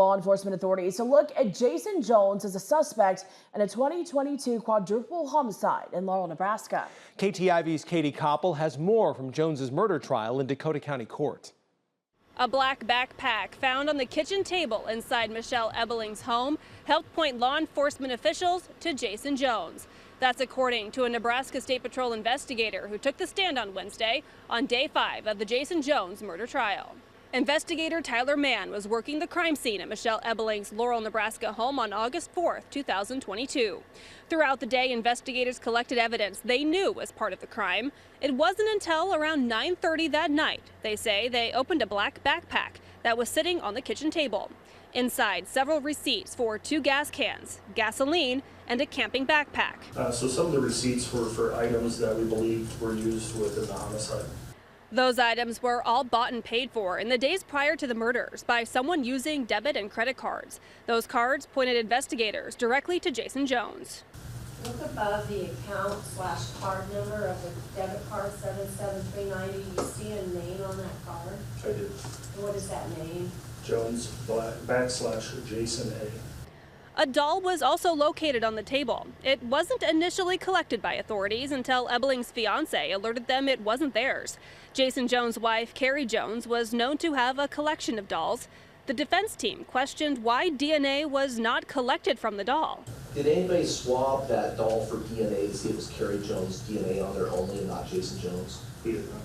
Law enforcement authorities to look at Jason Jones as a suspect in a 2022 quadruple homicide in Laurel, Nebraska. KTIV's Katie Koppel has more from Jones's murder trial in Dakota County Court. A black backpack found on the kitchen table inside Michelle Ebeling's home helped point law enforcement officials to Jason Jones. That's according to a Nebraska State Patrol investigator who took the stand on Wednesday on day 5 of the Jason Jones murder trial. Investigator Tyler Mann was working the crime scene at Michelle Ebeling's Laurel, Nebraska home on August 4th, 2022. Throughout the day, investigators collected evidence they knew was part of the crime. It wasn't until around 9:30 that night, they say, they opened a black backpack that was sitting on the kitchen table. Inside, several receipts for 2 gas cans, gasoline, and a camping backpack. So some of the receipts were for items that we believed were used within the homicide. Those items were all bought and paid for in the days prior to the murders by someone using debit and credit cards. Those cards pointed investigators directly to Jason Jones. Look above the account/card number of the debit card 77390. You see a name on that card? I did. And what is that name? Jones /Jason A. A doll was also located on the table. It wasn't initially collected by authorities until Ebeling's fiance alerted them it wasn't theirs. Jason Jones' wife, Carrie Jones, was known to have a collection of dolls. The defense team questioned why DNA was not collected from the doll. Did anybody swab that doll for DNA to see if it was Carrie Jones' DNA on there only and not Jason Jones? He did not.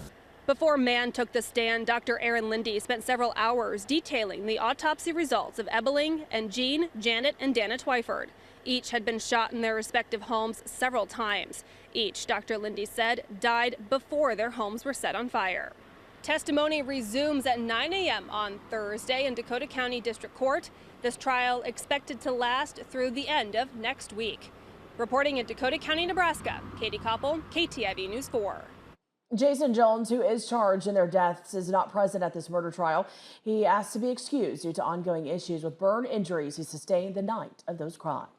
Before Mann took the stand, Dr. Aaron Lindy spent several hours detailing the autopsy results of Ebeling and Jean, Janet, and Dana Twyford. Each had been shot in their respective homes several times. Each, Dr. Lindy said, died before their homes were set on fire. Testimony resumes at 9 a.m. on Thursday in Dakota County District Court. This trial expected to last through the end of next week. Reporting in Dakota County, Nebraska, Katie Koppel, KTIV News 4. Jason Jones, who is charged in their deaths, is not present at this murder trial. He asked to be excused due to ongoing issues with burn injuries he sustained the night of those crimes.